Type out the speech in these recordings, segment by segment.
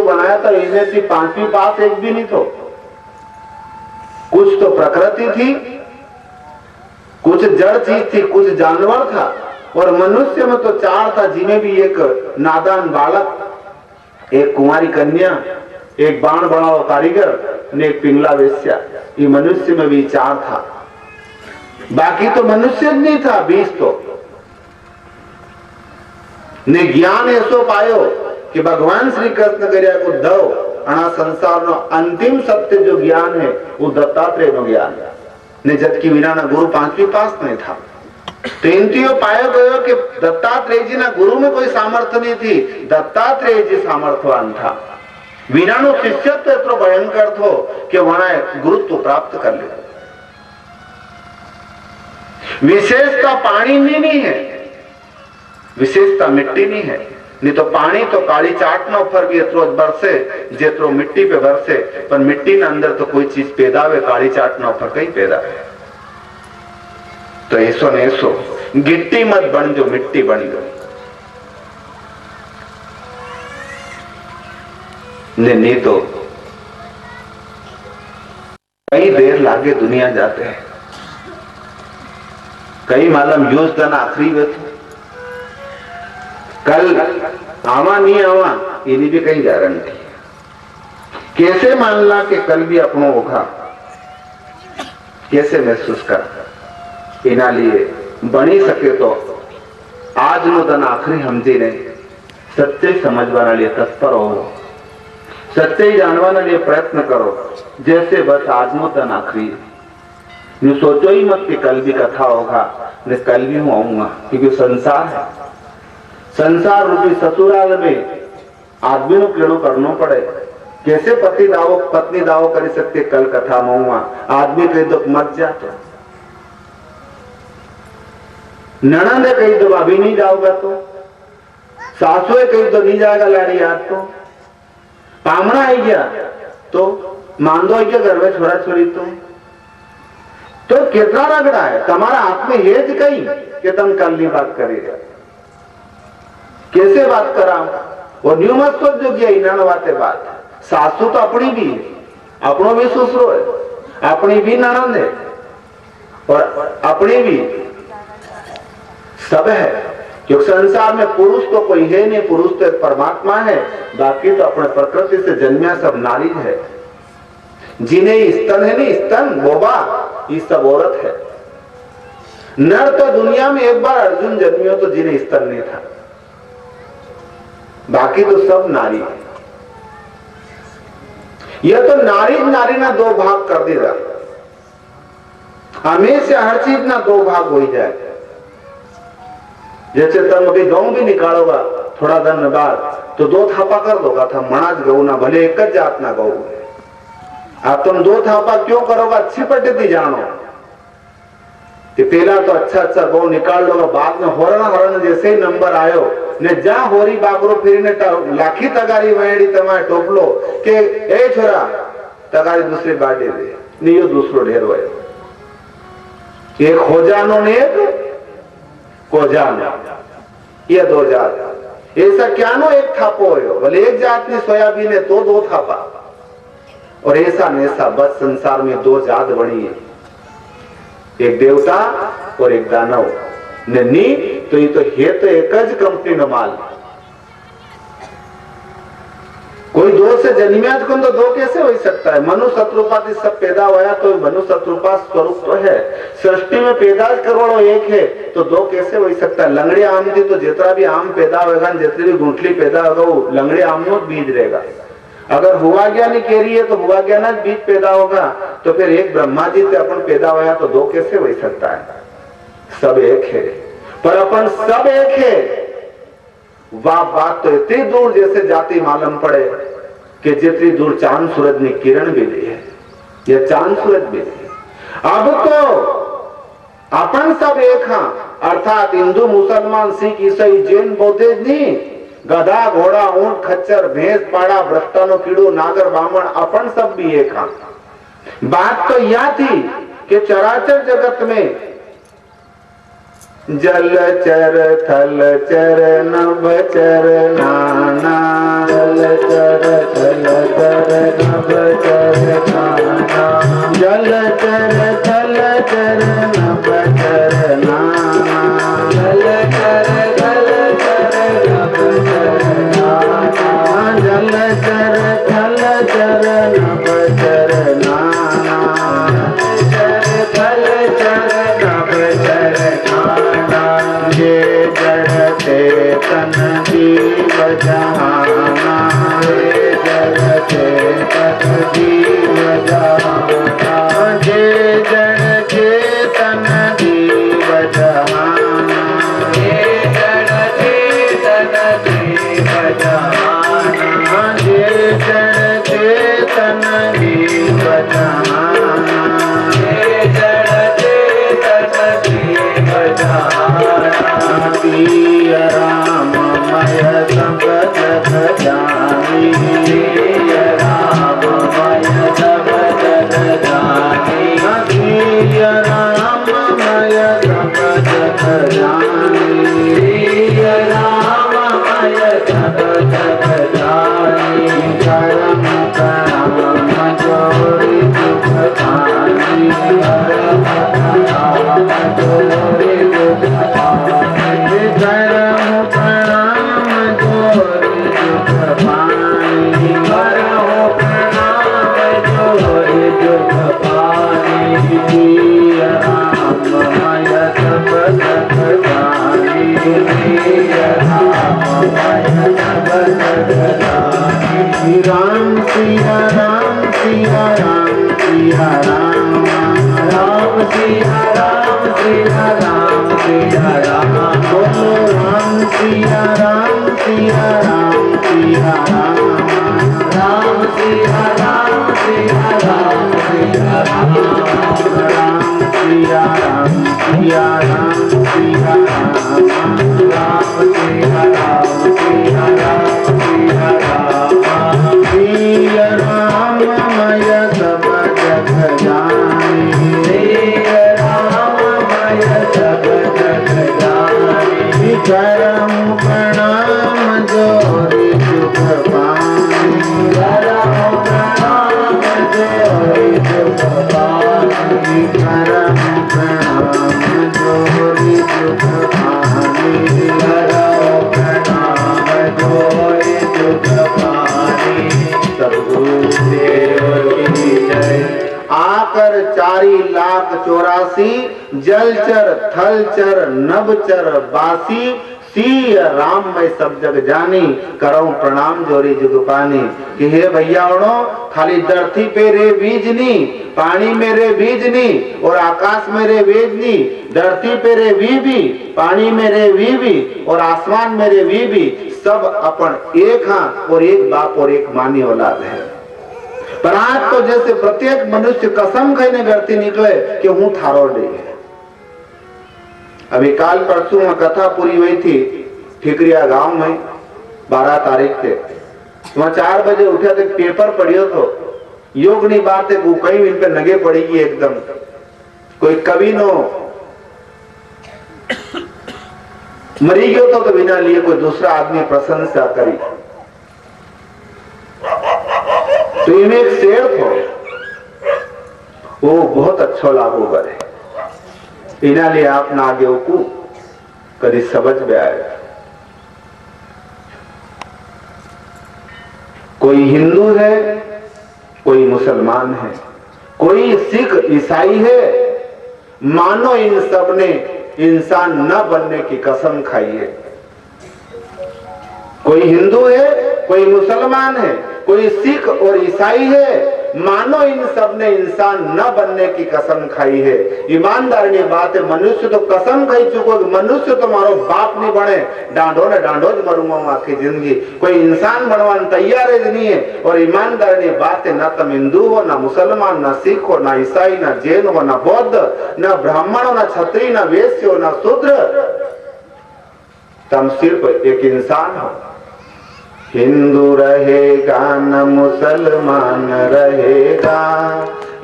बनाया था इन्हें थी पांचवी पास एक भी नहीं तो। कुछ तो प्रकृति थी, कुछ जड़ चीज थी, कुछ जानवर था, और मनुष्य में तो चार था, जिन्हें भी एक नादान बालक, एक कुंवारी कन्या, एक बाण बनाओ कारीगर ने एक पिंगला वेश्या। ये मनुष्य में भी चार था, बाकी तो मनुष्य नहीं था। 20 तो ने ज्ञान ऐसो पायो कि भगवान श्री कृष्ण કર્યા को दव आ संसार नो अंतिम सत्य जो ज्ञान है वो दत्तात्रेय नो ज्ञान ने, जबकि विना गुरु पांचवी पास नहीं था। तो इनतीयो पायो गयो कि दत्तात्रेय जी ना गुरु में कोई सामर्थ्य नहीं थी, दत्तात्रेय जी सामर्थ्यवान था। विना नो शिष्यत्व इतना भयंकर थो कि वहां गुरुत्व प्राप्त कर ले। विशेषता पानी में नहीं है, विशेषता मिट्टी नहीं है। नहीं तो पानी तो काली चाट ना ऊपर भी इतरो बरसे जितरो मिट्टी पे बरसे, पर मिट्टी ना अंदर तो कोई चीज पैदा हुए, काली चाट ना ऊपर कहीं पैदा है। तो ऐसो ने ऐसो गिट्टी मत बन जो मिट्टी बन गई। नहीं तो कई देर लागे दुनिया जाते हैं, कई मालूम यूज दिन आखिरी वे तो कल आवा नहीं आवा इनी भी कहीं गारंटी। कैसे मान ला कि कल भी अपनों होगा, कैसे महसूस कर इना लिए बनी सके तो आज नो दिन आखिरी समझी नहीं, सच्चे समझवाना लिए तत्पर हो, सच्चे जानवाना लिए प्रयत्न करो। जैसे बस आज नो दिन आखिरी, यूं सोचो ही मत कि कल भी कथा होगा, न कल भी हूं आऊंगा, क्योंकि संसार है। संसार रूपी ससुराल में आदमी नो केड़ो करनो पड़े। कैसे पति दावो पत्नी दावो कर सकते कल कथा में हुआ, आदमी कही दो मत जा, तो ननंद कही दो अभी नहीं जाओगा, तो सासुए कही दो नहीं जाएगा लाड़ी आज, तो पामड़ा आई गया तो मान दो आई गया घर में छोरा छोरी, तो कितना रगड़ा है तुम्हारा हाथ में हेज कहीं कि तुम कल नहीं बात करेगा। कैसे बात करा और न्यू मत सोच जो गया इन्होंने बातें बात। सासू तो अपनी भी, अपनों भी ससुरो है, अपनी भी ननंद है और अपनी भी सब है। क्योंकि संसार में पुरुष तो कोई है नहीं, पुरुष तो एक परमात्मा है, बाकी तो अपने प्रकृति से जन्मिया सब नारी है। जिन्हें स्तन है नहीं, स्तन बोबा, ये सब औरत है। नर तो दुनिया में एक बार अर्जुन जन्मियो तो जिन्हें स्तन नहीं था, बाकी तो सब नारी है। यह तो नारी नारी ना दो भाग कर देगा, हमेशा हर चीज ना दो भाग हो जाए। जैसे तुम अभी गऊ भी निकालोगा थोड़ा दिन बाद तो दो थापा कर दोगा, था मनाज गऊ ना भले एक जात ना गऊ। अब तुम दो थापा क्यों करोगा, अच्छी पद्धति जानो कि पहला तो अच्छा अच्छा गौ निकाल लोगा, बाद में होरण हरण जैसे ही नंबर आयो ने जा होरी बागरो फिर ने लाखी तगारी वेड़ी तमारे टोपलो के ए छोरा तगारी दूसरे बाटे दे नहीं, यो दूसरो ढेर वायो। एक खोजानो ने एक कोजानो, ये दो जात। ऐसा क्या नो एक थापो हो, बोले एक जात ने सोयाबीन है तो दो थापा, और ऐसा न ऐसा बस संसार में दो जात बनी है, एक देवता और एक दानव। नहीं तो ये तो है तो एक ज कंपनी न माल। कोई दो से जन्मिया तो दो कैसे हो सकता है। मनु शत्रुपा सब पैदा हुआ तो मनु शत्रुपा स्वरूप तो है, सृष्टि में पैदा करोड़ों एक है तो दो कैसे हो सकता है। लंगड़ी आम थी तो जितना भी आम पैदा होगा, जितनी भी गुंठली पैदा होगा वो लंगड़ी आम नो बीज रहेगा। अगर हुआ ज्ञान ही कह रही है तो हुआ ज्ञान बीज पैदा होगा, तो फिर एक ब्रह्मा जी से अपन पैदा हुआ तो दो कैसे हो सकता है। सब एक है, पर अपन सब एक है। वाह बात तो इतनी दूर जैसे जाती मालूम पड़े कि जितनी दूर चांद सूरज ने किरण भी दी है, यह चांद सूरज भी दी। अब तो अपन सब एक हाँ, अर्थात हिंदू मुसलमान सिख ईसाई जैन बौद्ध नहीं, गधा घोड़ा ऊंट खच्चर भैंस पाड़ा भ्रष्टानो कीड़ो नागर बामण अपन सब भी एक हाँ। बात तो यह थी कि चराचर जगत में जल चर थल चर नभ चर नाना, जल चर राम सिया राम सिया राम सिया राम राम सिया राम सिया राम सिया राम बोलो राम सिया राम सिया राम सिया राम राम सिया राम सिया राम सिया राम राम सिया राम सिया राम सिया राम राम सिया राम सिया राम सिया राम सिया राम मय सब जग जानी सिया राम मय सब जग जानी करम प्रणाम जोरी सुख पानी करम प्रणाम जोरी सुख पानी करम प्रणाम जोरी सुख पानी करम प्रणाम जोरी सुख पानी सद्गुरु देव की जय। आकर 4,84,000 जलचर थलचर नभचर बासी सी राम मैं सब जग जानी करऊं प्रणाम जोरी जुग पानी। कि हे भैया खाली धरती पे रे बीजनी पानी में रे बीजनी और आकाश में रे बीजनी धरती पे रे भी पानी में रे भी और आसमान में रे भी सब अपन एक हाँ और एक बाप और एक मानी औलाद है। पर आज तो जैसे प्रत्येक मनुष्य कसम खाने धरती निकले कि हूं थारो नहीं है। अभी काल परसों में कथा पूरी हुई थी ठिकरिया गांव में 12 तारीख थे। वहां 4 बजे उठे थे पेपर पढ़ियो तो योगनी बात है कहीं इन पे नगे पड़ेगी एकदम। कोई कवि नो मरी गयो तो बिना लिए कोई दूसरा आदमी प्रशंसा करी। तो इनमें एक शेर थो वो बहुत अच्छा लागू करे इना लिए आप ना आगे को कभी समझ में आए। कोई हिंदू है कोई मुसलमान है कोई सिख ईसाई है मानो इन सब ने इंसान न बनने की कसम खाई है। कोई हिंदू है कोई मुसलमान है कोई सिख और ईसाई है मानो इन सब ने इंसान न बनने की कसम खाई है। ईमानदार की बात है मनुष्य तो कसम खाई चुको मनुष्य तो मारो बाप नहीं बने डांडो ने डांडो ज मरूंगा आखी जिंदगी कोई इंसान बनवान तैयार है नहीं है। और ईमानदार की बात है न तुम हिंदू हो न मुसलमान न सिख हो न ईसाई न जैन हो न बौद्ध न ब्राह्मण हो न क्षत्रिय न वैश्य हो न शूद्र तुम सिर्फ एक इंसान हो। हिंदू रहेगा न मुसलमान रहेगा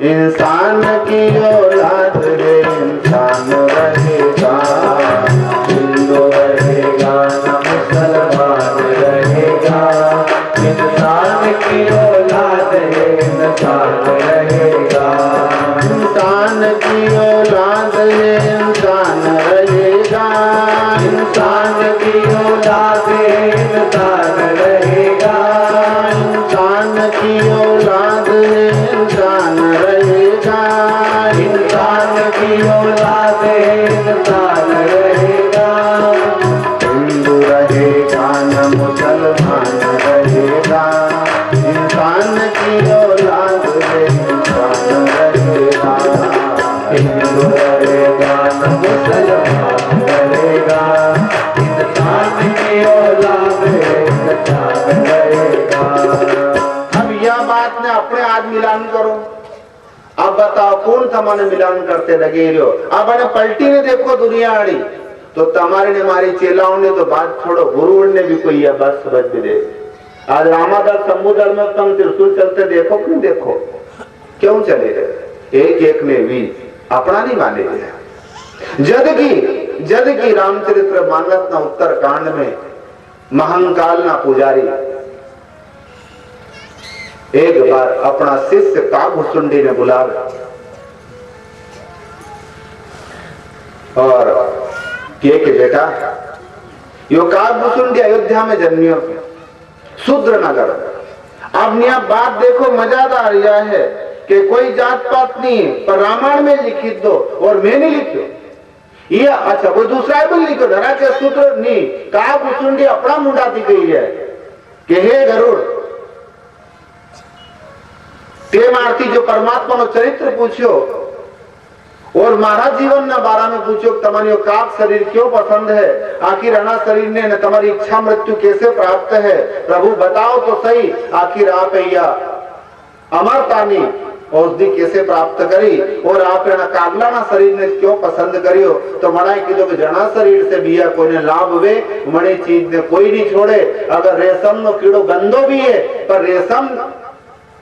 इंसान की औलाद रे इंसान रहेगा। हिंदू रहेगा न मुसलमान रहेगा इंसान की औलाद रे इंसान रहेगा। इंसान की औलाद रे इंसान रहेगा इंसान की औलाद रे इंसान रहेगा। इंसान की औलाद है इंसान रहेगा इंसान की औलाद है इंसान रहेगा। हिंदू रहेगा न मुसलमान रहेगा इंसान की औलाद है इंसान रहेगा। हिंदू रहेगा न मुसलमान रहेगा इंसान की औलाद है इंसान रहेगा। अब यह बात ने अपने आज मिलान करो। अब बताओ कौन तमाने मिलान करते लगे रहो। अब मैंने पलटी ने देखो दुनिया आड़ी तो तमारे ने मारी चेलाओं ने तो बात छोड़ो गुरु ने भी कोई यह बात समझ भी दे। आज रामादल शंभुदल में तुम त्रिशूल चलते देखो क्यों देखो क्यों चले रहे एक एक ने भी अपना नहीं माने। जद की रामचरित्र मानस ना उत्तर कांड में महंकाल ना पुजारी एक बार अपना शिष्य कागभुसुंडी ने बुलाया और के बेटा यो कागभुसुंडी अयोध्या में जन्मियो शूद्र नगर। अब यह बात देखो मजादार यह है कि कोई जात पात नहीं है पर रामायण में लिखित दो और मैंने लिखो ये अच्छा कोई दूसरा भी लिखो धरा के सूत्र नहीं कागभुसुंडी अपना मुंडा दी गई है कि हे गरुड़ તે મારથી જો પરમાત્માનો ચરિત્ર પૂછ્યો और मारा जीवन ना बारा में पूछो तुम्हारी काक शरीर क्यों पसंद है, आखिर अना शरीर ने न तुम्हारी इच्छा मृत्यु कैसे प्राप्त है, प्रभु बताओ तो सही, आखिर आप या अमरतानी औषधि कैसे प्राप्त करी और आप कागला ना शरीर ने क्यों पसंद करियो। तो मनाई कीधो कि जना शरीर से बिया कोई ने लाभ वे मणी चीज ने कोई नहीं छोड़े। अगर रेशम नो कीड़ो गंदो भी है पर रेशम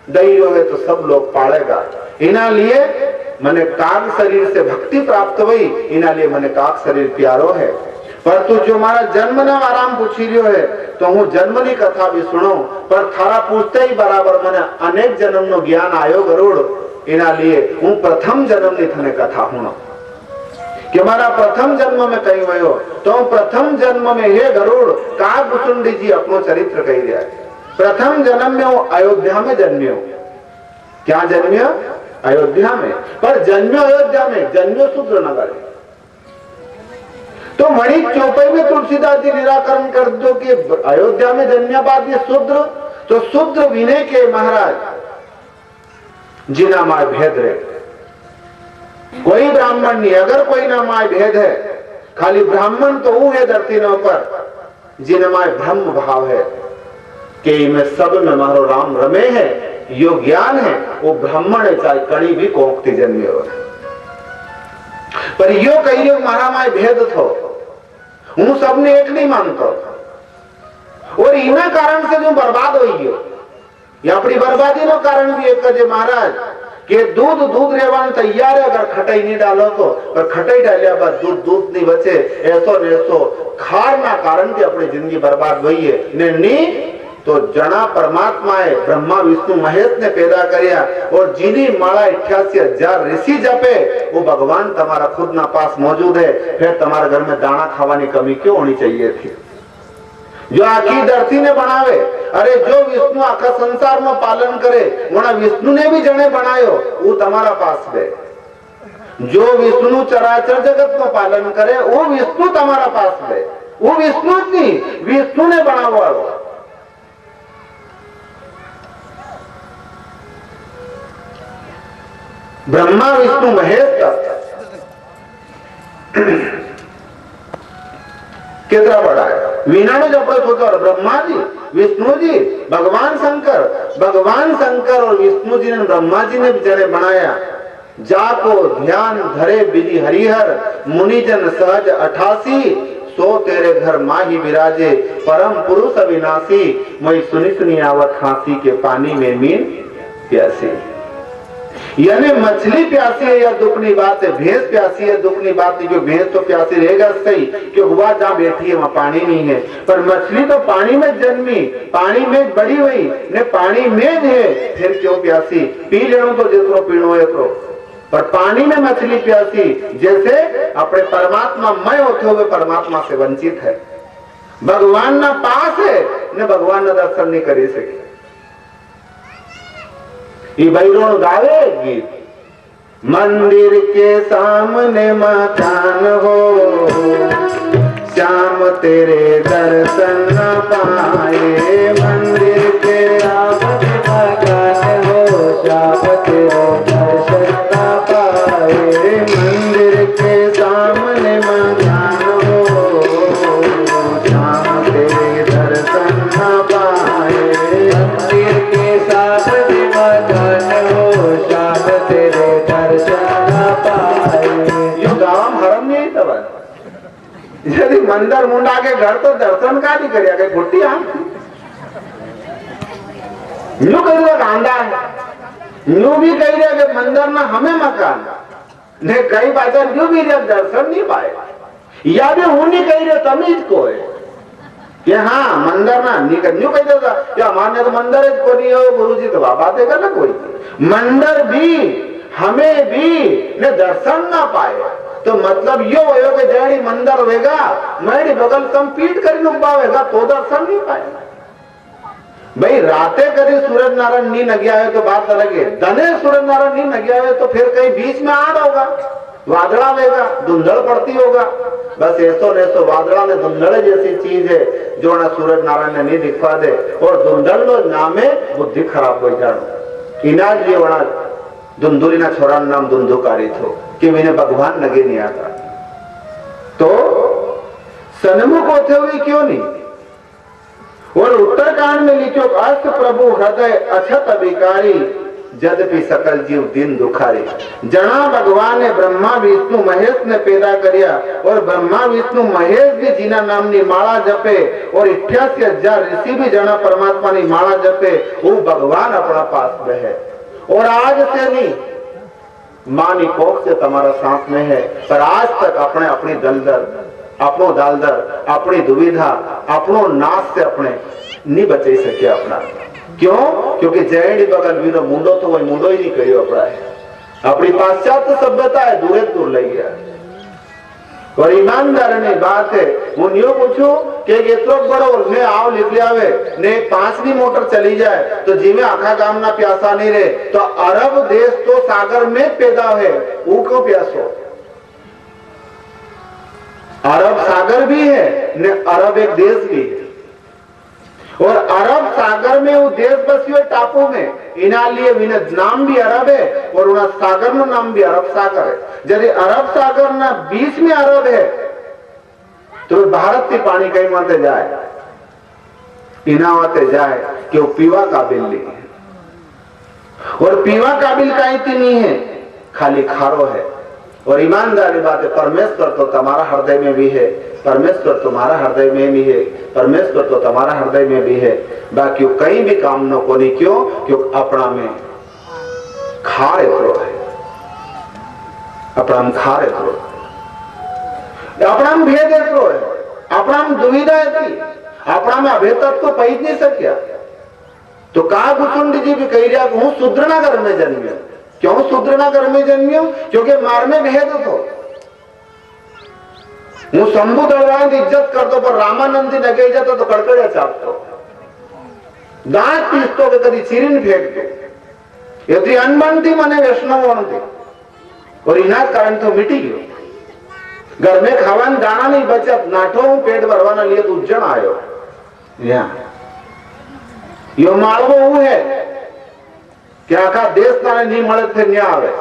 दही होवे तो सब लोग पालेगा। इना लिए मने काग शरीर से भक्ति प्राप्त हुई, इना लिए मने काग शरीर प्यारो है। पर तू जो मारा जन्म ने आराम पूछी रियो है तो हूँ जन्मनी कथा भी सुनो, पर थारा पूछते ही बराबर मने अनेक जन्म नो ज्ञान आयो गरुड़। इना लिए हूँ प्रथम जन्म नी थने कथा हुणो कि मारा प्रथम जन्म में कही वयो तो प्रथम जन्म में हे गरुड़ काग कुचुंडी जी अपनो चरित्र कही दिया। प्रथम जन्म में वो अयोध्या में जन्मियो। क्या जन्मियो? अयोध्या में। पर जन्मियो अयोध्या में, जन्मियो शूद्र नगर। तो मणि चौपाई में तुलसीदास जी निराकरण कर दो कि अयोध्या में जन्मिया बाद ये शूद्र, तो शूद्र विनय के महाराज जिना माय भेद रहे। कोई ब्राह्मण नहीं, अगर कोई ना माय भेद है, खाली ब्राह्मण तो वो है धरती न पर जिना माय ब्रह्म भाव है कि मैं सब में मारो राम रमे है, यो ज्ञान है। वो ब्राह्मण है चाहे कड़ी भी कोकती जन्मे हो, पर यो कही मारा माय भेद थो, हूँ सबने एक नहीं मानता और इना कारण से जो बर्बाद हो गयो। या अपनी बर्बादी नो कारण भी एक जे महाराज के दूध दूध रेवान तैयार है, अगर खटाई नहीं डालो तो, पर खटाई डालिया बाद दूध दूध नहीं बचे, ऐसो ने ऐसो खार ना कारण की अपनी जिंदगी बर्बाद हुई है ने नी। तो जना परमात्मा है ब्रह्मा विष्णु महेश ने पैदा करिया और जिनी माला 88,000 ऋषि जपे वो भगवान तुम्हारा खुद ना पास मौजूद है। फिर तुम्हारे घर में दाना खावानी कमी क्यों होनी चाहिए थी? जो आखी धरती ने बनावे, अरे जो विष्णु आखा संसार में पालन करे वना विष्णु ने भी जने बनायो वो तुम्हारा पास है। जो विष्णु चराचर जगत में पालन करे वो विष्णु तुम्हारा पास है। वो विष्णु नहीं, विष्णु ने बनावा। ब्रह्मा विष्णु महेश का कितना बड़ा है। वीणाणु जब सोचो ब्रह्मा जी विष्णु जी भगवान शंकर और विष्णु जी ने ब्रह्मा जी ने जने बनाया। जाको ध्यान धरे विधि हरिहर मुनिजन सहज 88 सो तेरे घर माही विराजे परम पुरुष अविनाशी मैं सुनी सुनी आवत खांसी के पानी में मीन प्यासी। यानी मछली प्यासी है या दुखनी बात है, भैंस प्यासी है दुखनी बात है। क्यों भैंस तो प्यासी रहेगा सही, क्यों हुआ जहाँ बैठी है वहाँ पानी नहीं है, पर मछली तो पानी में जन्मी पानी में बड़ी हुई ने पानी में है, फिर क्यों प्यासी? पी लेनो तो जितनो पीनो है तो, पर पानी में मछली प्यासी। जैसे अपने परमात्मा मय होते हुए परमात्मा से वंचित है, भगवान ना पास है ने भगवान ना दर्शन नहीं कर सके। बैरों गावे गीत, मंदिर के सामने मकान हो श्याम तेरे दर्शन न पाए। मंदिर के सामने मकान हो श्याम तेरे दर्शन न पाए। मंदिर के सामने मकान हो श्याम तेरे दर्शन न पाए। मंदिर के सामने यदि मंदिर मुंडा के घर तो दर्शन का नहीं करिया गई फुट्टी हम यूं कही आंधा है, यूं भी कही रहे कि मंदिर ना हमें मकान ने कई बाजार यूं भी दर्शन नहीं पाए। या भी हूं नहीं कही रहे तमीज को है कि हाँ मंदिर ना नहीं कर यूं कही देता क्या हमारे तो मंदिर को नहीं हो गुरु जी तो बातें कर ना कोई मंदिर भी हमें भी ने दर्शन ना पाए। तो मतलब यो हो कि जैडी मंदिर होगा मेरी बगल कम पीट कर नुबावेगा तो दर्शन नहीं पाएगा। भाई राते कभी सूरज नारायण नहीं नगिया है तो बात अलग है, दने सूरज नारायण नहीं नगिया है तो फिर कहीं बीच में आड़ होगा, वादड़ा होगा, धुंधड़ पड़ती होगा। बस ऐसो नैसो वादड़ा में धुंधड़ जैसी चीज है जो ना सूरज नारायण ने नहीं दिखवा दे और धुंधड़ लो नामे बुद्धि खराब हो जाए। इनाज भी वणा धुंधुली ना छोरा नाम धुंधुकारी थो कि मैंने भगवान लगे नहीं आता तो सन्मुख होते हुए क्यों नहीं। और उत्तरकांड में लिखो अस्त प्रभु हृदय अछत अभिकारी जदपि सकल जीव दिन दुखारी। जना भगवान ने ब्रह्मा विष्णु महेश ने पैदा करिया और ब्रह्मा विष्णु महेश भी जीना नामनी माला जपे और 88,000 ऋषि भी जना परमात्मा की माला जपे वो भगवान अपना पास में है। और आज से नहीं मां नी कोख से तुम्हारा साथ में है पर आज तक अपने अपनी दलदल अपनो दालदर अपनी दुविधा अपनो नाश से अपने नहीं बचे सके अपना। क्यों? क्योंकि जैनी बगल वीरो मुंडो तो वही मुंडो ही नहीं करियो अपना है अपनी पाश्चात्य सभ्यता है दूरे दूर लई गया। और ईमानदार ने बात है वो न्यू पूछो कि इतरो बड़ो ने आव लिख लियावे ने 5नी मोटर चली जाए तो जीवे आखा गाम ना प्यासा नहीं रहे तो अरब देश तो सागर में पैदा है वो क्यों प्यासो। अरब सागर भी है ने अरब एक देश भी है और अरब सागर में वो देश बसी हुए टापू में इना लिए नाम भी अरब है और उना सागर नो नाम भी अरब सागर है। यदि अरब सागर ना बीच में अरब है तो भारत की पानी कहीं माते जाए इना माते जाए कि वो पीवा काबिल नहीं है और पीवा काबिल कहीं थी नहीं है खाली खारो है। और ईमानदारी बात है परमेश्वर तो तुम्हारा हृदय में भी है परमेश्वर तुम्हारा हृदय में भी है परमेश्वर तो तुम्हारा हृदय में भी है बाकी कहीं भी काम न को नहीं। क्यों? क्योंकि अपना में खारे तो है अपना में खारे तो अपना में भेद तो है अपना में दुविधा है अपना में अभी तक तो पहुंच नहीं सक्या तो कहा गुचुंडी जी भी कही रहा हूं शूद्रनगर में जन्मे। क्यों शूद्रनगर में जन्मियो? क्योंकि मार में भेद तो हूँ शंभु दलवान की इज्जत करतो पर रामानंद नगे जातो तो कड़कड़िया चापतो दांत पीसतो के कभी चीरीन फेंकतो यदि अनबन थी मने वैष्णव थी और इना कारण तो मिटी गयो। घर में खावान दाना नहीं बचत नाठो हूँ पेट भरवाना लिए तो उज्जैन आयो यो मालवो वो है कि आखा देश ताने नहीं मळे थे न्या आवे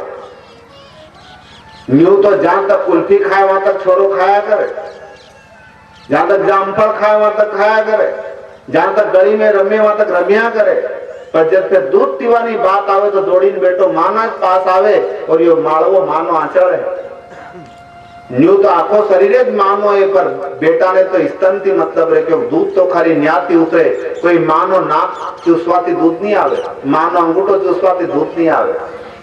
न्यू तो जहां तक कुल्फी खाए वहां तक छोरो खाया करे जहां तक जामफल खाए वहां तक खाया करे जहां तक गली में रमे वहां तक रमिया करे पर जब पे दूध पीवानी बात आवे तो दौड़ीने बेटो माना पास आवे और यो मालवो मानो आचर है न्यू तो आखो शरीर मानो है पर बेटा ने तो स्तन थी मतलब है कि दूध तो खाली न्याती उतरे कोई मानो नाक चूसवाती दूध नहीं आवे मानो अंगूठो चूसवाती दूध नहीं आवे।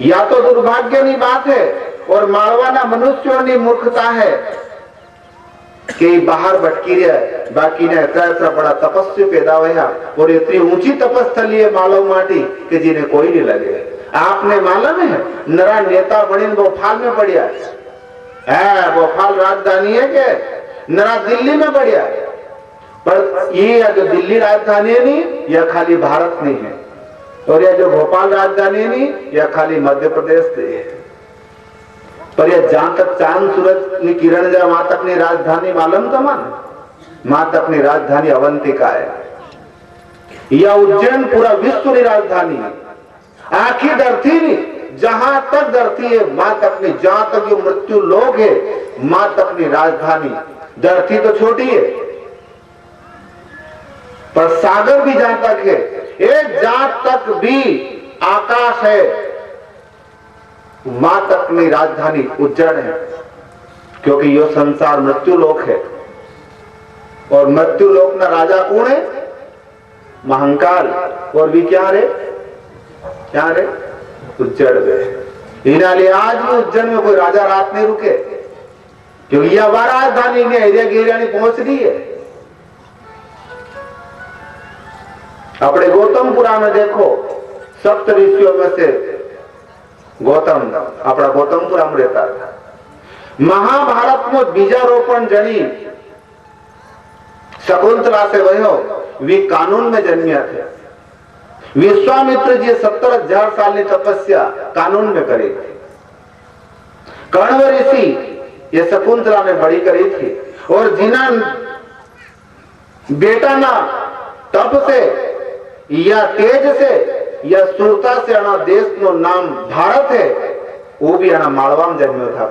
या तो दुर्भाग्य की बात है और मारवाना मनुष्यों की मूर्खता है कि बाहर भटकी रहा है बाकी ने इतना बड़ा तपस्वी पैदा हुआ और इतनी ऊंची तपस्थली है मालव माटी कि जिन्हें कोई नहीं लगे। आपने मालूम है नरा नेता बनी भोपाल में पड़िया है भोपाल राजधानी है के नरा दिल्ली में बढ़िया पर ये जो दिल्ली राजधानी है नहीं यह खाली भारत नहीं है और यह जो भोपाल राजधानी है नहीं यह खाली मध्य प्रदेश से है पर यह जहां तक चांद सूरज की किरण जाए वहां तक नहीं राजधानी मालूम तो मन वहां तक नहीं राजधानी अवंतिका है यह उज्जैन पूरा विश्व की राजधानी है आखिर धरती नहीं जहां तक धरती है मां तक नहीं जहां तक जो मृत्यु लोग है मां तक नहीं राजधानी धरती तो छोटी है पर सागर भी जहां तक है एक जहां तक भी आकाश है मां तक नहीं राजधानी उज्जैन है क्योंकि यह संसार मृत्यु लोक है और मृत्यु लोक ना राजा कौन है महाकाल और भी क्या रे उज्जैन में इनाले आज भी उज्जैन में कोई राजा रात नहीं रुके क्योंकि यह राजधानी ने एरिया गिरिया पहुंच रही है। अपने गौतमपुरा में देखो सप्त ऋषियों में से गौतम अपना गौतमपुरा में रहता था। महाभारत में बीजारोपण जनी शकुंतला से वह वे कानून में जन्मिया थे। विश्वामित्र जी 70,000 साल की तपस्या कानून में करी थी। कण्व ऋषि ये शकुंतला ने बड़ी करी थी और जिना बेटा ना तप से या तेज से या सुरता से अणा देश नो नाम भारत है, वो भी अणा माळवा में जन्म्यो था।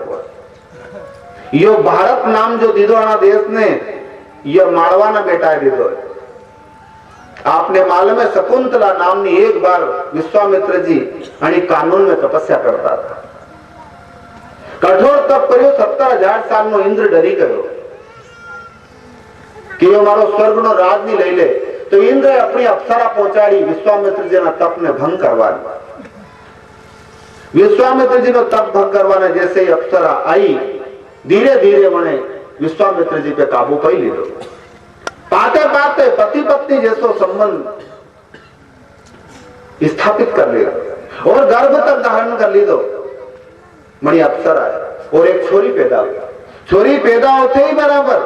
यो भारत नाम जो दीदो अणा देश ने, यह माळवा ना बेटा दीदो। आपने मालूम है शकुंतला नामनी एक बार विश्वामित्र जी आणि कानून में तपस्या करता था। कठोर तप कर्यो, 70,000 साल नो इंद्र डरी गयो कि यो मारो स्वर्ग नो राज नहीं लई ले। तो इंद्र अपनी अप्सरा पहुंचाड़ी, विश्वामित्र जी ना तप ने भंग करवा। विश्वामित्र जी नो तप भंग करवाने जैसे ही अप्सरा आई, धीरे धीरे वने विश्वामित्र जी पे काबू पाई लीधो। पाते पाते पति पत्नी जैसो संबंध स्थापित कर लिया और गर्भ तक धारण कर लीधो। मणि अप्सरा है और एक छोरी पैदा हुई। छोरी पैदा होते ही बराबर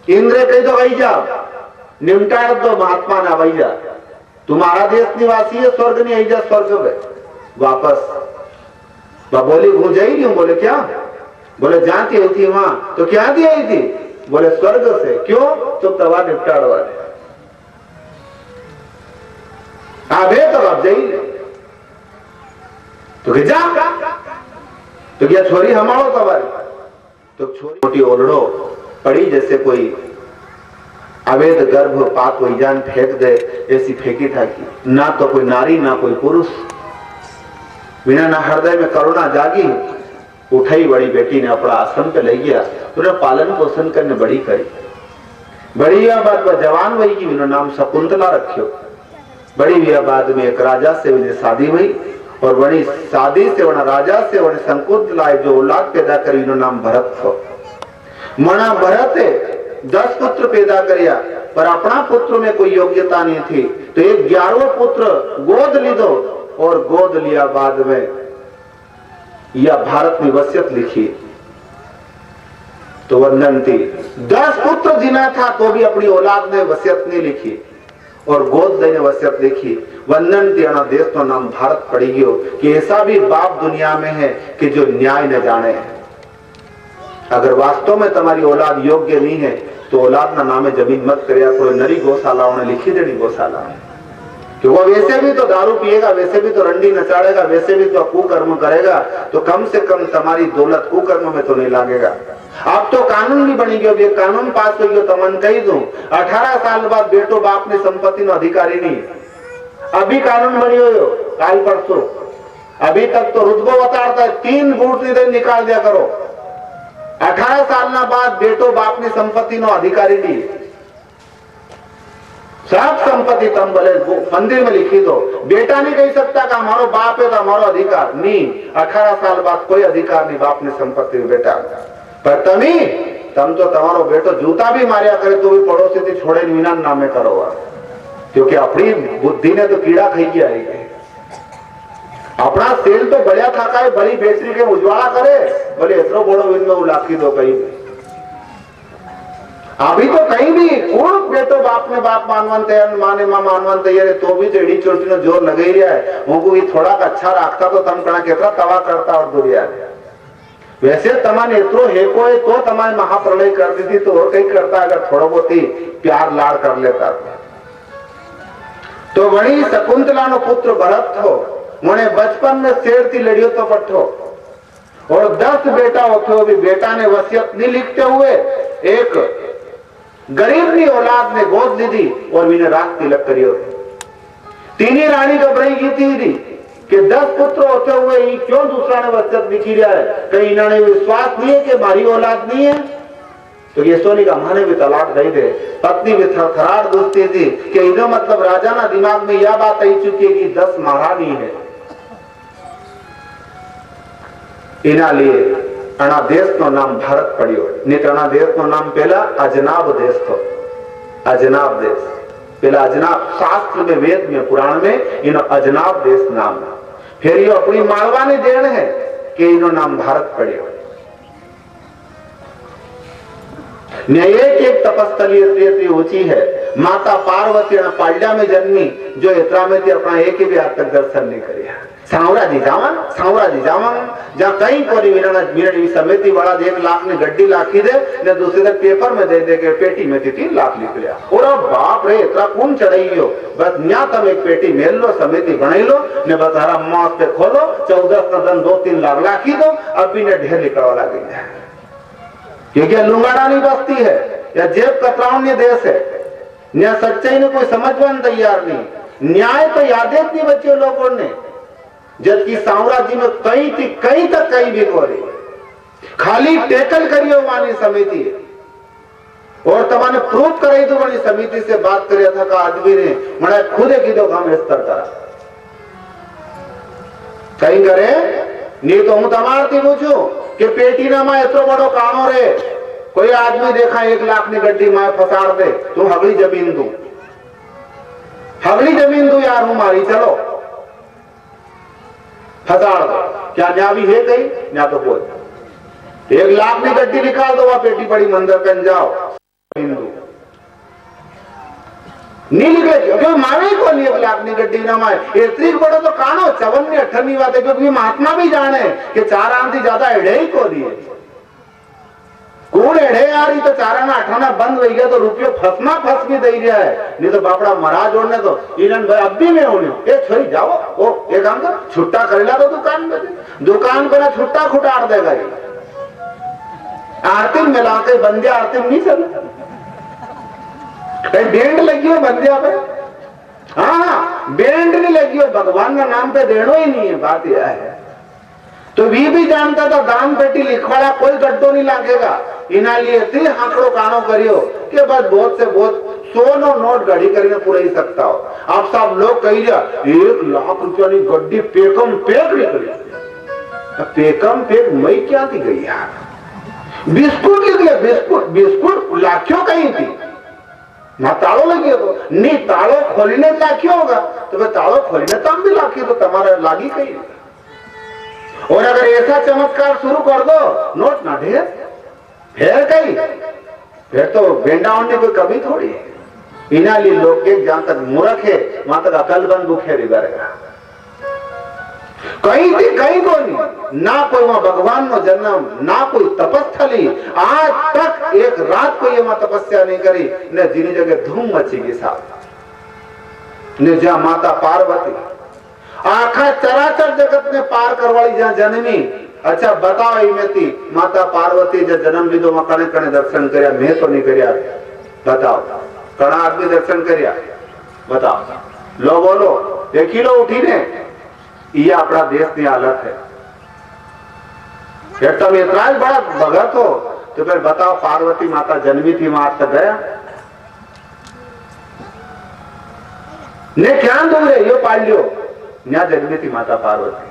इंद्र कही तो वही जा निमटाड़ दो महात्मा ना वही जा, तुम्हारा देश निवासी है, स्वर्ग नहीं आई जा, स्वर्ग में वापस। बोली गूंज ही नहीं। बोले क्या? बोले जाती आई थी वहां। तो क्या दी आई थी? बोले स्वर्ग से। क्यों? तो तवा निपटाड़ वाले आभे तो अब जाइए। तो जा तो क्या छोरी हमारो तवारी। तो छोरी मोटी ओलड़ो पड़ी जैसे कोई अवैध गर्भपात हुई जान फेंक दे, ऐसी फेंकी था कि ना तो कोई नारी ना कोई पुरुष। बिना ना हृदय में करुणा जागी, उठाई बड़ी बेटी ने अपना आश्रम पे ले गया। उन्हें पालन पोषण करने बड़ी करी। बड़ी बाद में जवान वही की नाम शकुंतला रखियो। बड़ी बाद में एक राजा से शादी हुई और बड़ी शादी से वना राजा से वने शकुंतला जो औलाद पैदा करी नाम भरत थो। मना भरत 10 पुत्र पैदा करिया पर अपना पुत्र में कोई योग्यता नहीं थी। तो एक 11वां पुत्र गोद लीधो और गोद लिया बाद में यह भारत में वसीयत लिखी। तो वंदन थी 10 पुत्र जिना था तो भी अपनी औलाद ने वसीयत नहीं लिखी और गोद देने वसीयत लिखी। वंदन थी अना देश तो नाम भारत पड़ी गयो कि ऐसा भी बाप दुनिया में है कि जो न्याय न जाने। अगर वास्तव में तुम्हारी औलाद योग्य नहीं है तो औलाद ना नामे जमीन मत करिया करो। नरी गौशाला उन्हें लिखी देनी गौशाला कि वो वैसे भी तो दारू पिएगा, वैसे भी तो रंडी नचाड़ेगा, वैसे भी तो कुकर्म करेगा, तो कम से कम तुम्हारी दौलत कुकर्म में तो नहीं लागेगा। अब तो कानून भी बनी गयो, कानून पास हो गयो। तो मन कही दूं 18 साल बाद बेटो बाप ने संपत्ति नो अधिकारी नहीं। अभी कानून बनी हो काल परसों, अभी तक तो रुतबो बताता है 3 बूट निकाल दिया करो। 18 साल ना बाद बेटो बाप ने संपत्ति नो अधिकारी दी। सब संपत्ति तुम बोले मंदिर में लिखी दो। बेटा नहीं कह सकता कि हमारो बाप है तो हमारो अधिकार नहीं। 18 साल बाद कोई अधिकार नहीं बाप ने संपत्ति बेटा पर तम तो तुम्हारो बेटो जूता भी मारिया करे तो भी पड़ोसी थी छोड़े विना नामे करो, क्योंकि अपनी बुद्धि ने तो कीड़ा खाई गया है। अपना सेल तो बढ़िया था का बड़ी बेचरी के उजवाड़ा करे, बोले इतनो बड़ो विंदो उलाकी दो कहीं भी। अभी तो कहीं भी कौन बेटो बाप ने बाप मानवंत है, माने मां मानवंत है, तो भी तो एडी चोटी नो जोर लगे ही रहा है। उनको ये थोड़ा अच्छा रखता तो तम कणा केतरा तवा करता और दुनिया वैसे तमाने इतनो हेको है तो तमाने महाप्रलय कर दी थी। तो और कहीं करता अगर थोड़ा बहुत ही प्यार लाड़ कर लेता। तो वही शकुंतला नो पुत्र भरत थो। मोने बचपन में शेर थी लड़ियो तो पट्ठो और 10 बेटा होते भी बेटा ने वसीयत नहीं लिखते हुए एक गरीब की औलाद ने गोद ली थी और मैंने रात तिलक करियो। तीनी रानी घबराई की थी कि 10 पुत्र होते हुए ही क्यों दूसरा ने वसीयत लिखी रहा है। कहीं इन्होंने विश्वास नहीं है कि हमारी औलाद नहीं है। तो ये सोनी का माने भी तलाक दे दे। पत्नी भी थराड़ दोस्ती थी कि इन्हों मतलब राजा ना दिमाग में यह बात आई चुकी है कि 10 महारानी है। इना लिए अणा देश नो नाम भारत पड़ियो। नहीं अणा देश नो नाम पहला अजनाब देश थो। अजनाब देश पहला अजनाब शास्त्र में वेद में पुराण में इनो अजनाब देश नाम। फिर ये अपनी मालवा ने देन है कि इनो नाम भारत पड़ियो। एक एक तपस्थली इतनी ऊंची है। माता पार्वती पाल्या में जन्मी, जो इतना में थी अपना एक भी आज तक दर्शन नहीं करिया। सावराजी जावन जहाँ कहीं कोई वीरणी समिति वाला 1 लाख ने गड्डी लाखी दे ने दूसरे तक पेपर में दे के पेटी में थी 3 लाख निकलिया। और बाप रे इतना कौन चढ़ाई हो, बस यहाँ तब एक पेटी मेल लो, समिति बनाई लो ने बस हरा मौत पे खोलो, 14 2-3 लाख लाखी दो, अभी ने ढेर निकलवा लगी है। क्योंकि लुंगाड़ानी बस्ती है या जेब कतरावनी देश है, यहाँ सच्चाई ने कोई समझवा तैयार नहीं। न्याय तो यादें नहीं बच्चे लोगों ने, जबकि साम्राज्य में कहीं तक कहीं भी कोरी खाली टेकल करियो वानी समिति और तमाने प्रूफ कराई तो वानी समिति से बात करिया था का आदमी ने मना खुद की तो काम स्तर करा कहीं करे नहीं तो हूं तमारती पूछू कि पेटी ना मां इतो बड़ो कानो रे, कोई आदमी देखा 1 लाख की गड्डी मां फसाड़ दे, तू हगली जमीन दू यार हूं मारी, चलो फसाड़ दो। क्या न्या भी है कहीं? न्या तो बोल 1 लाख की गड्डी निकाल दो, वहां पेटी पड़ी मंदिर कन जाओ, हिंदू नहीं निकले क्योंकि मारे को 1 लाख की गड्डी ना माए इतनी बड़ो तो कानो 54-58 बात है, क्योंकि महात्मा भी जाने कि 4 आने से ज्यादा एड़े ही को दिए कौन एड़े आ रही तो 4 आना 8 आना बंद हो गया तो रुपये फंस भी दे रहा है, नहीं तो बापड़ा मरा जोड़ने तो इन्हन भाई अब भी में होने ए छोरी जाओ वो एक काम कर छुट्टा करेला तो दुकान को ना छुट्टा खुटार देगा। आरती मिला के बंदे आरती नहीं चल बैंड लगी हो बंदिया पे, हाँ बैंड नहीं लगी हो, भगवान का नाम पे देनो ही नहीं है। बात यह है तो भी जानता था दान पेटी लिखवाड़ा कोई गड्ढो नहीं लागेगा, इना लिए इतनी आंकड़ो कानो करियो कि बस बहुत से बहुत 100 नोट गढ़ी करने पूरा ही सकता हो। आप सब लोग कही जा 1 लाख रुपया की गड्डी पेकम पेक निकली, पेकम पेक मई क्या थी गई यार, बिस्कुट निकले बिस्कुट लाखियों कहीं थी ना, ताड़ो लगी तो नहीं ताड़ो खोलने लाखियों होगा तो फिर ताड़ो खोलने तम भी लाखी तो तुम्हारा लागी कहीं। और अगर ऐसा चमत्कार शुरू कर दो नोट ना ढेर फिर कहीं फिर तो बेंडा होने कोई कभी थोड़ी है। इना लिए लोग के जहां तक मूर्ख है वहां तक अकलबंद बुखेरी करेगा, कहीं थी कहीं को नहीं ना, कोई वहां भगवान नो जन्म ना कोई तपस्थली, आज तक एक रात को ये वहां तपस्या नहीं करी न, जिनी जगह धूम मचेगी साहब ने जहां माता पार्वती आखा चराचर जगत ने पार करवाली जहां जन्मी। अच्छा बताओ इमें थी माता पार्वती जब जन्म लीधो वहां कने कने दर्शन कर्या, मैं तो नहीं कर्या, बताओ कणा आदमी दर्शन कर्या बताओ लो बोलो देखी लो उठी ने, ये अपना देश की हालत है। तुम इतना बड़ा भगत हो तो फिर बताओ पार्वती माता जन्मी थी वहां तक गया ने क्या दूर है यो पाल लियो, यहाँ जन्मी थी माता पार्वती।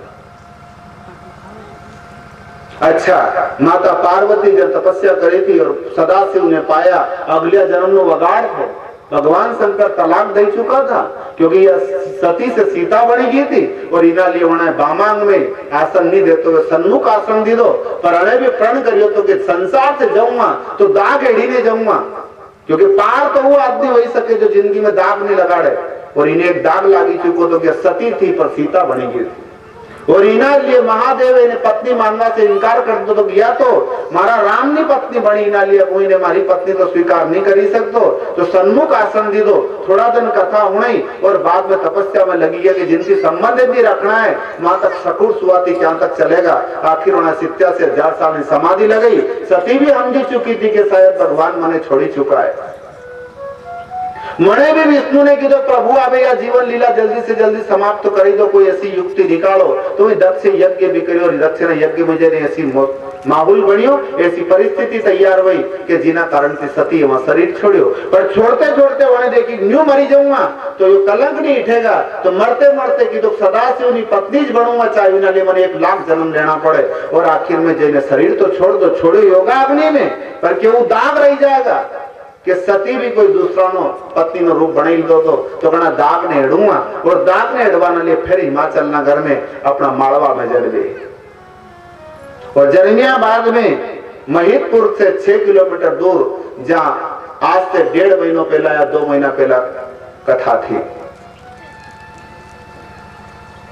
अच्छा माता पार्वती जब तपस्या करी थी और सदाशिव ने पाया अगले जन्म में वगाड़ थे, भगवान शंकर तलाक दे चुका था क्योंकि यह सती से सीता बनी गई थी और इना लिए होना बामांग में आसन नहीं देते हुए सन्मुख आसन दी दो, पर अने भी प्रण करियो तो कि संसार से जाऊंगा तो दाग एड़ी नहीं जाऊंगा, क्योंकि पार तो वो आदमी हो ही सके जो जिंदगी में दाग नहीं लगाड़े, और इन्हें एक दाग लागी चुको तो कि सती थी पर सीता बनी गई थी। और इना लिए महादेव ने पत्नी मानना से इनकार कर दो तो गया तो मारा राम ने पत्नी बनी, इना लिए कोई ने मारी पत्नी तो स्वीकार नहीं करी सकते तो सन्मुख आसन दी दो, थोड़ा दिन कथा हुई और बाद में तपस्या में लगी है कि जिनकी संबंध भी रखना है वहां तक सकुर सुआती क्या तक चलेगा। आखिर उन्हें 70 से 1000 साल में समाधि लगाई, सती भी समझी चुकी थी कि शायद भगवान मने छोड़ी चुका है। मने भी विष्णु ने कीधो प्रभु आवे या जीवन लीला जल्दी से जल्दी समाप्त तो करी दो, कोई ऐसी युक्ति निकालो तो दक्ष यज्ञ भी करियो, दक्ष ने यज्ञ मुझे ऐसी माहौल बनियो, ऐसी परिस्थिति तैयार हुई कि जिना कारण से सती वहां शरीर छोड़ियो, पर छोड़ते छोड़ते उन्हें देखी न्यू मरी जाऊंगा तो ये कलंक नहीं उठेगा, तो मरते मरते की तो सदाशिव की पत्नी बनूंगा चाहे बिना लिए मैंने 1 लाख जन्म लेना पड़े, और आखिर में जैने शरीर तो छोड़ दो, छोड़ो योगा अग्नि में, पर क्यों दाग रह जाएगा कि सती भी कोई दूसरा नो पत्नी नो रूप बनाई दो तो कहना दाग ने हेड़ूंगा, और दाग ने हेड़वाने लिए फिर हिमाचल नगर में अपना मालवा में जड़ गई। और जन्मिया बाद में महिदपुर से 6 किलोमीटर दूर, जहां आज से 1.5 महीनों पहला या 2 महीना पहला कथा थी,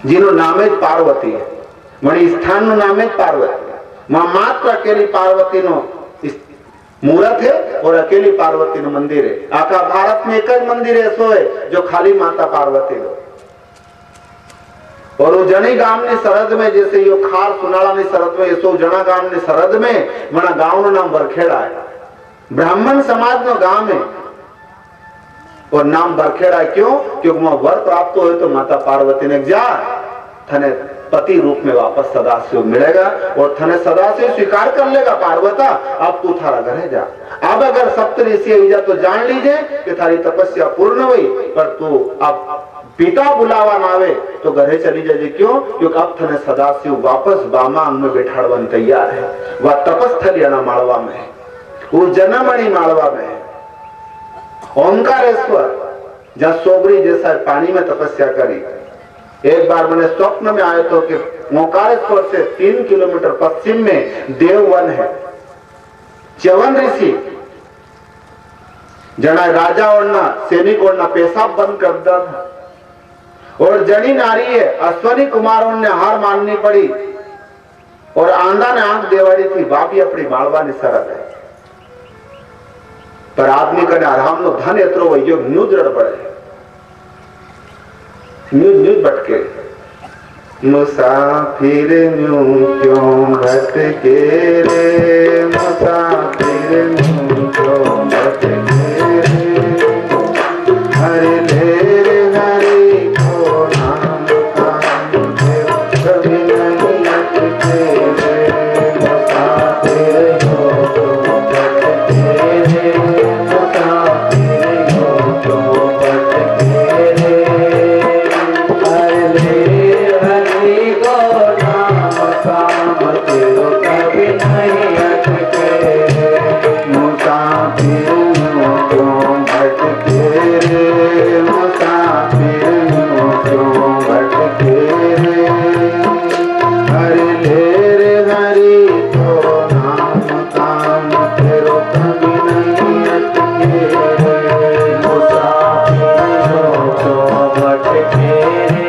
जिनो नामे ज पार्वती है, मणि स्थान नु नामे ज पार्वती, मां मात्र अकेली पार्वती नो मूर्त है और अकेली पार्वती नु मंदिर है। आखा भारत में एक ज मंदिर ऐसो है जो खाली माता पार्वती नो। और वो जनी गाम ने सरहद में, जैसे यो खार सुनाड़ा ने सरहद में, ऐसो जना गाम ने सरहद में मना गांव नु नाम बरखेड़ा है। ब्राह्मण समाज नो गांव है और नाम बरखेड़ा। क्यों? क्योंकि वहां वर प्राप्त हो तो माता पार्वती ने जा थने पति रूप में वापस सदाशिव मिलेगा और थने सदाशिव स्वीकार कर लेगा। पार्वता अब तू थारा घर जा, अब अगर सप्तऋषि जा तो जान लीजिए कि थारी तपस्या पूर्ण हुई, पर तू अब पिता बुलावा ना आवे तो घरे चली जाए। क्यों? क्योंकि अब थने सदाशिव वापस बामांग में बैठाड़वन तैयार है। वह तपस्थली मालवा में है, वो जनमणि मालवा में है। ओंकारेश्वर जहां सोबरी जैसा पानी में तपस्या करी। एक बार मैंने स्वप्न में आए तो कि ओंकारेश्वर से 3 किलोमीटर पश्चिम में देववन है। च्यवन ऋषि जना राजा और ना सैनिक और ना पेशाब बंद कर दिया था, और जड़ी नारी है अश्वनी कुमारों ने हार माननी पड़ी और आंधा ने आंख देवाड़ी थी। बापी अपनी मालवा ने सरद है, पर आदमी कने आराम नो धन एतरो वही न्यूज रड़बड़े, न्यूज भटके। मुसाफिर न्यू क्यों भटके रे, मुसाफिर न्यू क्यों भटके रे, हरि ले रे हरि को नाम काम दे, कभी नहीं अटके रे, मुसाफिर न्यू क्यों भटके रे, मुसाफिर न्यू क्यों भटके रे, हरि ले हरि को नाम काम दे, कभी नहीं अटके रे, मुसाफिर न्यू क्यों भटके रे, मुसाफिर न्यू क्यों भटके रे, हरि ले रे हरि को नाम काम तेरो कभी नहीं अटके रे, मुसाफिर न्यू क्यों भटके रे,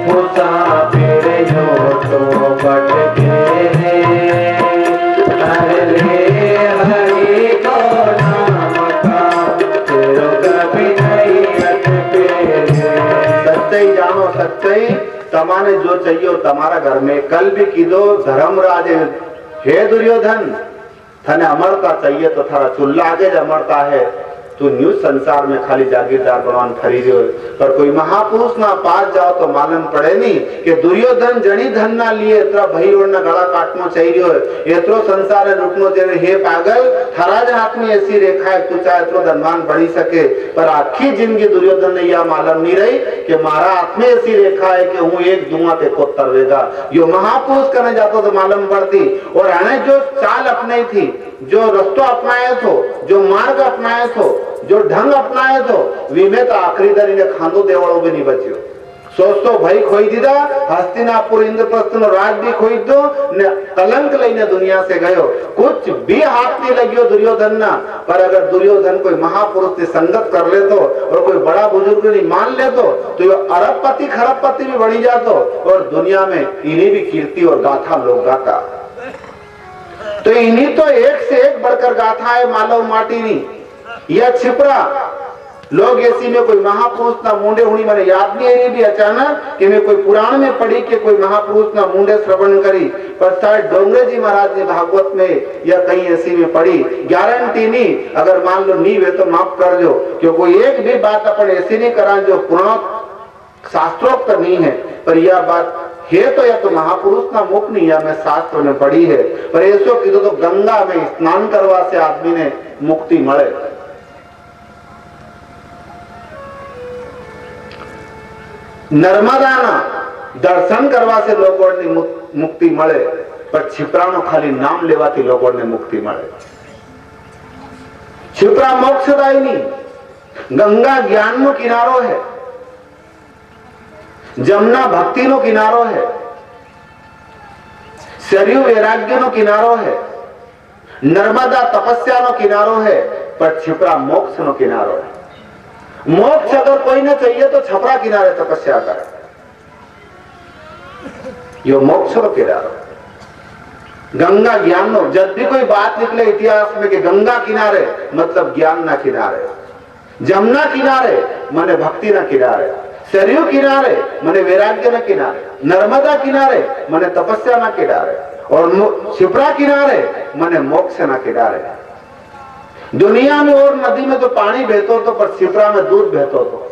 मुसाफिर न्यू क्यों भटके रे, हरि ले हरि को नाम काम तेरो कभी नहीं अटके रे। सच्चाई जानो, सच्चाई तमाने जो चाहिए हो तुम्हारा घर में। कल भी कीधो धर्मराज हे दुर्योधन, थने अमरता चाहिए तो थारा चुल्ला आगे ज अमरता है। तू न्यू संसार में खाली जागीरदार बनवान खरी रहो, पर कोई महापुरुष ना पास जाओ तो मालूम पड़े नहीं कि दुर्योधन जनी धन ना लिए इतना भई और ना गला काटनो चाहिए, इतरो संसार है लुटनो चाहिए। हे पागल, थारा ज हाथ में ऐसी रेखा है तू चाहे इतरो धनवान बनी सके, पर आखी जिंदगी दुर्योधन ने यह मालूम नहीं रही कि मारा हाथ में ऐसी रेखा है कि हूँ एक दूंगा ते को तरवेगा। यो महापुरुष करने जाता तो मालूम पड़ती। और आने जो चाल अपनाई थी, जो रस्तो अपनाया थो, जो मार्ग अपनाया थो, जो ढंग अपनाया थो, वीमे तो आखिरी दरी ने खांदो देवड़ो भी नहीं बच्यो। सोचतो भाई खोई दीदा, हस्तिनापुर इंद्रप्रस्थ नो राज भी खोई दो ने, कलंक लईने दुनिया से गयो। कुछ भी हाथ नहीं लगियो दुर्योधन ना, पर अगर दुर्योधन कोई महापुरुष से संगत कर ले तो और कोई बड़ा बुजुर्ग नहीं मान ले तो ये अरबपति खरबपति भी बनी जातो और दुनिया में इन्हीं भी कीर्ति और गाथा लोग गाता। तो इन्हीं तो एक से एक बढ़कर गाथा है मालव माटी नी। यह छिपरा लोग ऐसी में कोई महापुरुष ना मुंडे हुई, मैंने याद नहीं है भी अचानक कि मैं कोई पुराण में पढ़ी कि कोई महापुरुष ना मुंडे श्रवण करी, पर शायद डोंगरे जी महाराज ने भागवत में या कहीं ऐसी में पढ़ी। गारंटी नहीं, अगर मान लो नहीं वे तो माफ कर दो, क्योंकि कोई एक भी बात अपन ऐसी नहीं करा जो पुराण शास्त्रोक्त नहीं है, पर यह बात है तो या तो महापुरुष ना मुख नहीं, या मैं शास्त्र में पढ़ी है। पर ऐसो कीधो तो गंगा में स्नान करवा से आदमी ने मुक्ति मळे। नर्मदा ना दर्शन करवा से लोगों ने मुक्ति मळे, पर छिपरानो खाली नाम लेवाथी लोगों ने मुक्ति मळे। छिपरा मोक्षदायी नहीं, गंगा ज्ञान नो किनारो है, जमुना भक्ति नो किनारो है, सरयू वैराग्य नो किनारो है, नर्मदा तपस्या नो किनारो है पर छिपरा मोक्ष नो किनारो है। मोक्ष अगर कोई ने चाहिए तो छपरा किनारे तपस्या करे, यो मोक्ष नो किनारो। गंगा ज्ञान नो, जब भी कोई बात निकले इतिहास में कि गंगा किनारे मतलब ज्ञान ना किनारे, जमुना किनारे माने भक्ति ना किनारे, सरयू किनारे माने वैराग्य ना किनारे, नर्मदा किनारे माने तपस्या ना किनारे, और शिप्रा किनारे माने मोक्ष ना किनारे। दुनिया में और नदी में तो पानी बहतो तो, पर शिप्रा में दूध बहतो तो।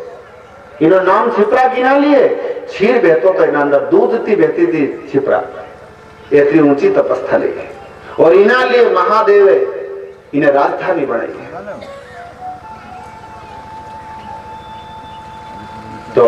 इन्हों नाम शिप्रा किना लिए, क्षीर बहतो तो इन्हें अंदर दूध थी बहती थी शिप्रा, इतनी ऊंची तपस्थली है। और इन्हें लिए महादेव इन्हें राजधानी बनाई है। तो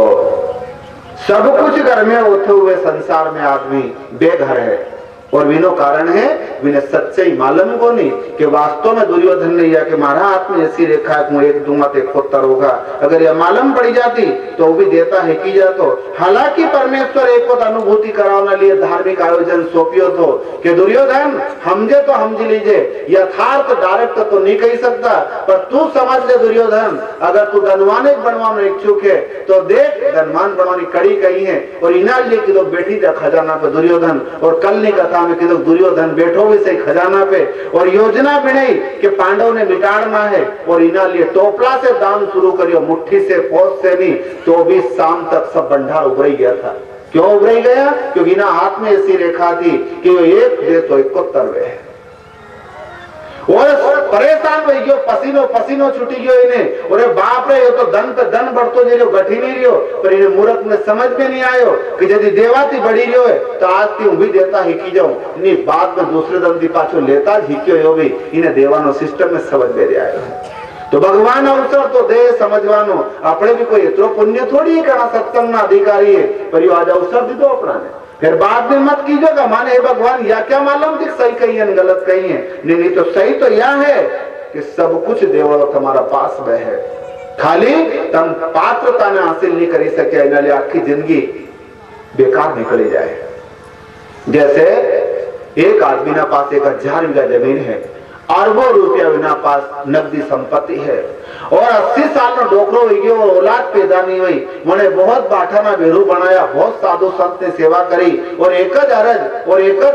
सब कुछ घर में होते हुए संसार में आदमी बेघर है, और विनो कारण है विने सच्चाई मालूम को नहीं कि वास्तव में दुर्योधन ने यह कि मारा हाथ में ऐसी रेखा है मैं एक दूंगा तो 71 होगा, अगर यह मालूम पड़ी जाती तो वो भी देता है की जातो। हालांकि परमेश्वर एक अनुभूति कराने लिए धार्मिक आयोजन सौंपियो तो कि दुर्योधन हमजे तो समझ लीजिए, यथार्थ डायरेक्ट तो नहीं कही सकता, पर तू समझ ले दुर्योधन, अगर तू धनवान बनवाने इच्छुक है तो देख धनवान बनवानी कड़ी कही है। और इना लिए कि लोग बैठी था खजाना पे दुर्योधन, और कल नहीं कथा में कि दुर्योधन बैठो भी सही खजाना पे, और योजना बनाई कि पांडव ने मिटाड़ना है, और इना लिए टोपला से दान शुरू करियो, मुट्ठी से पौध से नहीं, तो भी शाम तक सब भंडार उभर गया था। क्यों उभर गया? क्योंकि इना हाथ में ऐसी रेखा थी कि वो एक दे तो 71 है। और परेशान हो गयो, पसीनो पसीनो छूटी गयो इन्हें, और बाप रे ये तो धन पे धन बढ़तो जे रहो, घटी नहीं रहो, पर इन्हें मूर्ख में समझ में नहीं आयो कि यदि देवाती बढ़ी रहो है तो आज ती भी देता हिकी जाऊं नहीं, बाद में दूसरे दम दी पाछो लेता हिक्यो यो भी इन्हें देवानो सिस्टम में समझ में आयो। तो भगवान अवसर तो दे समझवानो, अपने भी कोई इतना पुण्य थोड़ी है करना सत्संग ना अधिकारी है, पर यो आज अवसर दी दो अपना ने, फिर बाद में मत कीजिएगा माने हे भगवान या क्या मालूम थी सही कही है गलत कही है। नहीं तो सही तो यह है कि सब कुछ देवो तुम्हारा पास में है, खाली तुम पात्रता ने हासिल नहीं करी सके, इन्हें आखी जिंदगी बेकार निकली जाए। जैसे एक आदमी ना पास 1000 बीघा जमीन है, अरबों रुपया बिना पास नकदी संपत्ति है, और 80 साल में डोकरो हो गयो और औलाद पैदा नहीं हुई, मैंने बहुत बाठाना बेरू बनाया, बहुत साधु संत ने सेवा करी, और एक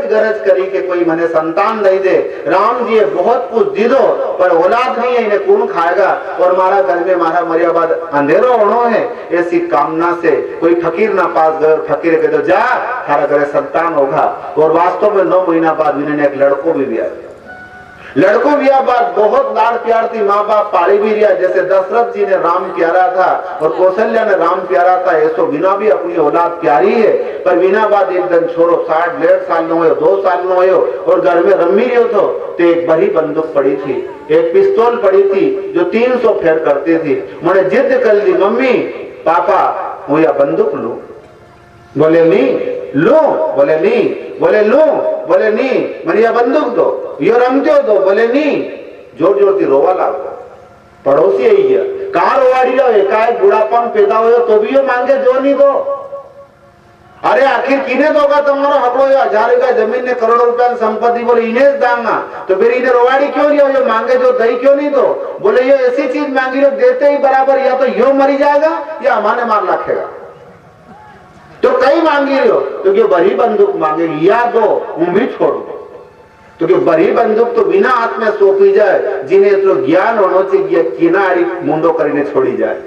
गरज करी कि कोई मने संतान नहीं दे। राम जी बहुत कुछ दे दो पर औलाद नहीं है, इन्हें कौन खाएगा, और मारा घर में मारा मरिया बाद अंधेरो होना है, ऐसी कामना से कोई फकीर ना पास गए, फकीर कह दो जा थारा घरे संतान होगा। और वास्तव में 9 महीना बाद इन्होंने एक लड़को भी दिया, लड़को बिया बाद बहुत लाड़ प्यार थी, माँ बाप पाली भी रिया, जैसे दशरथ जी ने राम प्यारा था और कौशल्या ने राम प्यारा था, ऐसो बिना भी अपनी औलाद प्यारी है। पर बिना बाद एक दिन छोड़ो 60-1.5 साल न हो, 2 साल न हो, और घर में रमी रहो तो एक बड़ी बंदूक पड़ी थी, एक पिस्तौल पड़ी थी जो 300 फेर करती थी। मैंने जिद कर ली मम्मी पापा वो या बंदूक लू, बोले नहीं लो, बोले नहीं, बोले लो, बोले नहीं, मैंने यह बंदूक दो, यो रंगते हो दो, बोले नहीं, जोर जोर की रोवा लागो। पड़ोसी आई गया, कहा रोवाड़ी रहो, एकाएक बुढ़ापन पैदा हो तो भी यो मांगे जो नहीं दो। अरे आखिर किने दोगा तुम्हारा हकड़ो, 1000 बीघा जमीन ने करोड़ों रुपया संपत्ति, बोले इन्हें दांगा, तो फिर इन्हें रोवाड़ी क्यों लिया, यो मांगे जो दही क्यों नहीं दो, बोले ये ऐसी चीज मांगी लो देते ही बराबर, या तो यो मरी जाएगा या हमारे मार रखेगा, तो कई मांगी रहो, तो क्या बड़ी बंदूक मांगेगी या दो भी छोड़ दो, तो क्या बड़ी बंदूक तो बिना हाथ में सौंपी जाए, जिन्हें तो ज्ञान होना चाहिए किनारी मुंडो करने छोड़ी जाए।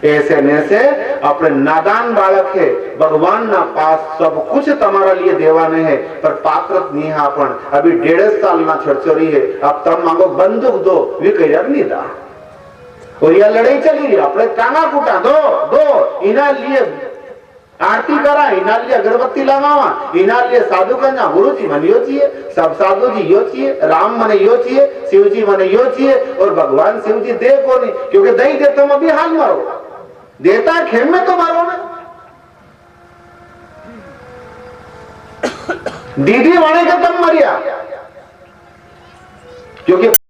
ऐसे नैसे अपने नादान बालक है, भगवान ना पास सब कुछ तुम्हारा लिए देवाने है, पर पात्र नहीं है अपन, अभी 1.5 साल ना छड़छोरी है, अब तब मांगो बंदूक दो, वे कह नहीं दा, और यह लड़ाई चली रही, अपने टांगा कूटा दो इना लिए आरती करा, इना लिए अगरबत्ती लगावा, इना लिए साधु कन्या गुरु जी मन यो चाहिए, सब साधु जी यो चाहिए, राम मने यो चाहिए, शिव जी मने यो चाहिए, और भगवान शिव जी दे को नहीं, क्योंकि दही देता हम अभी हाल मारो, देता खेम में तो मारो ना, दीदी वाणे का तम मरिया, क्योंकि